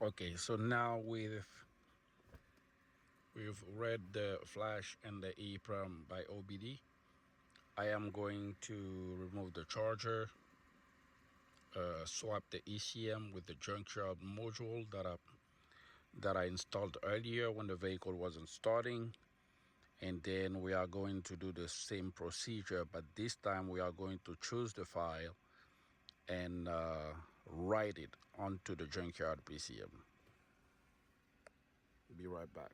Okay, so now we've read the flash and the EEPROM by OBD. I am going to remove the charger, swap the ECM with the junkyard module that I installed earlier when the vehicle wasn't starting. And then we are going to do the same procedure, but this time we are going to choose the file and write it onto the junkyard PCM. Be right back.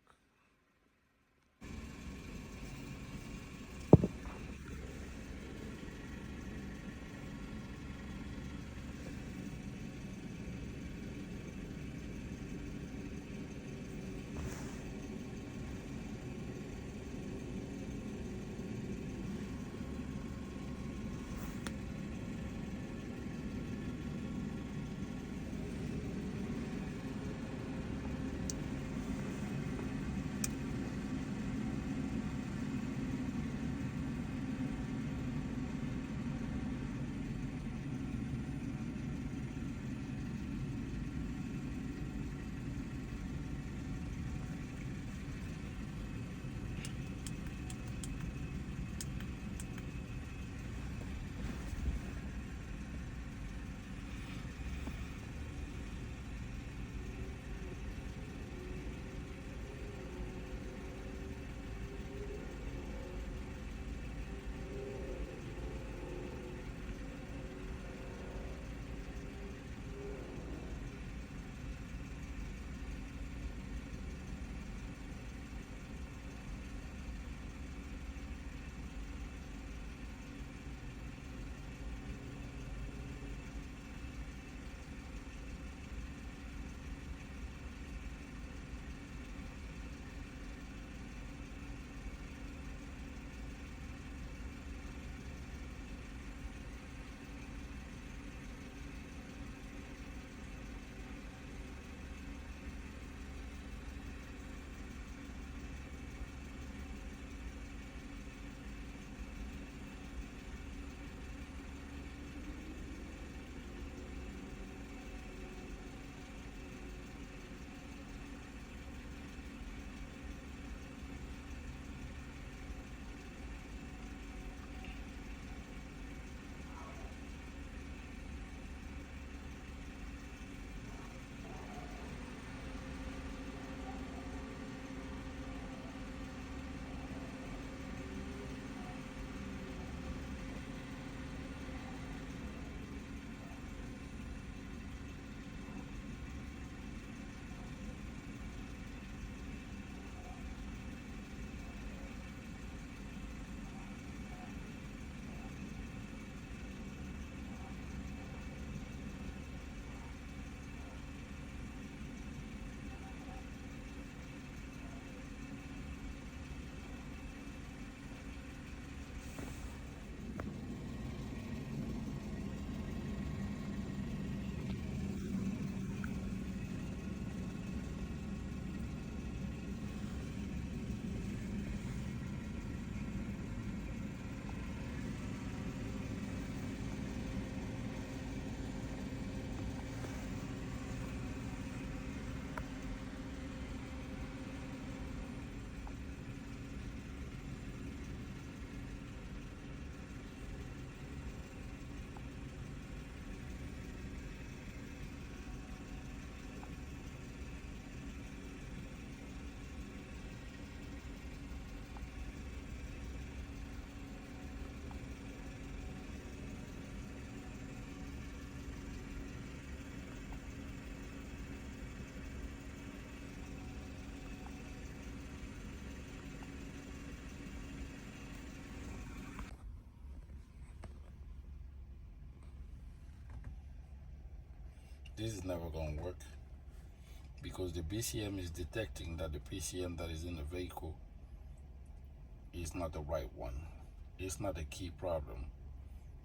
This is never going to work because the BCM is detecting that the PCM that is in the vehicle is not the right one. It's not a key problem.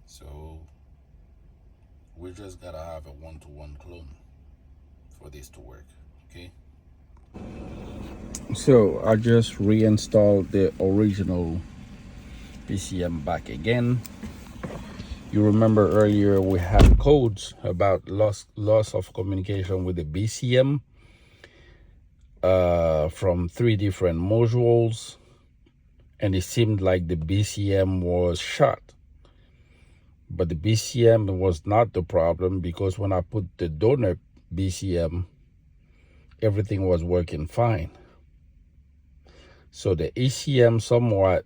So we just gotta have a one-to-one clone for this to work, okay? So I just reinstalled the original PCM back again. You remember earlier we had codes about loss of communication with the BCM. from 3 different modules, and it seemed like the BCM was shot. But the BCM was not the problem, because when I put the donor BCM, everything was working fine. So the ECM somewhat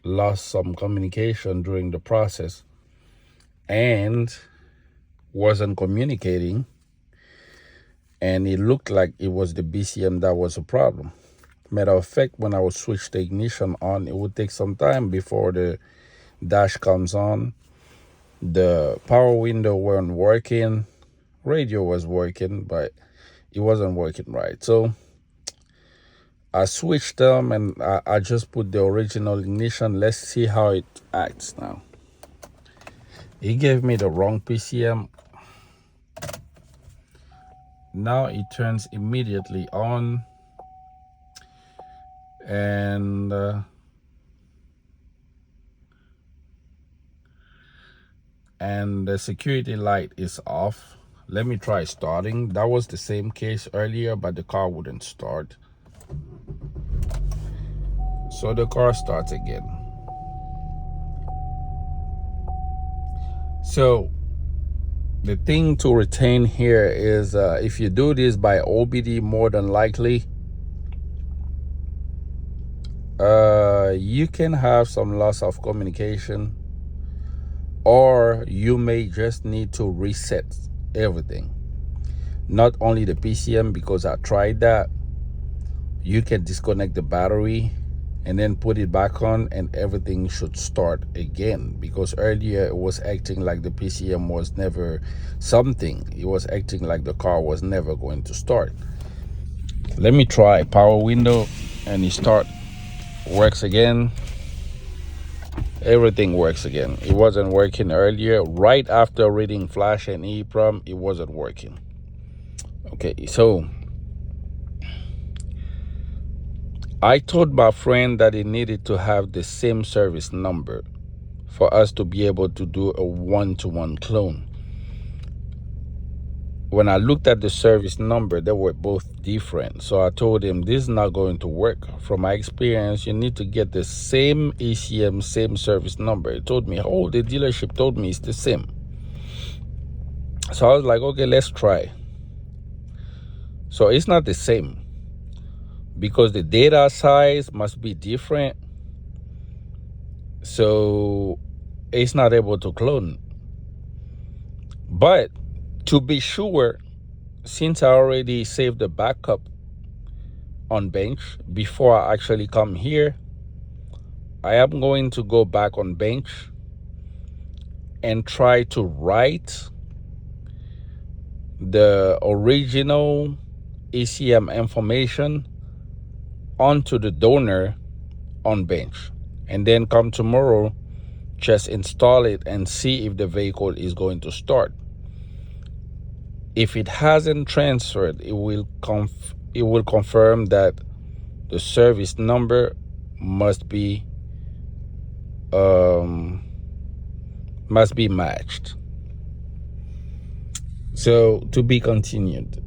lost some communication during the process and wasn't communicating, and it looked like it was the BCM that was a problem. Matter of fact, when I would switch the ignition on, it would take some time before the dash comes on. The power window weren't working, radio was working, but it wasn't working right. So I switched them, and I just put the original ignition. Let's see how it acts now. He gave me the wrong PCM. Now it turns immediately on, and the security light is off. Let me try starting. That was the same case earlier, but the car wouldn't start. So the car starts again. So the thing to retain here is if you do this by OBD, more than likely you can have some loss of communication, or you may just need to reset everything. Not only the PCM, because I tried that. You can disconnect the battery and then put it back on, and everything should start again, because earlier it was acting like the PCM was never something. It was acting like the car was never going to start. Let me try power window, and it works again. Everything works again. It wasn't working earlier. Right after reading flash and EEPROM, it wasn't working. Okay, so I told my friend that he needed to have the same service number for us to be able to do a one-to-one clone. When I looked at the service number, they were both different. So I told him, this is not going to work. From my experience, you need to get the same ECM, same service number. He told me, oh, the dealership told me it's the same. So I was like, okay, let's try. So it's not the same, because the data size must be different. So it's not able to clone. But to be sure, since I already saved the backup on bench before I actually come here, I am going to go back on bench and try to write the original ECM information onto the donor on bench, and then come tomorrow, just install it and see if the vehicle is going to start. If it hasn't transferred, it will confirm that the service number must be matched. So to be continued.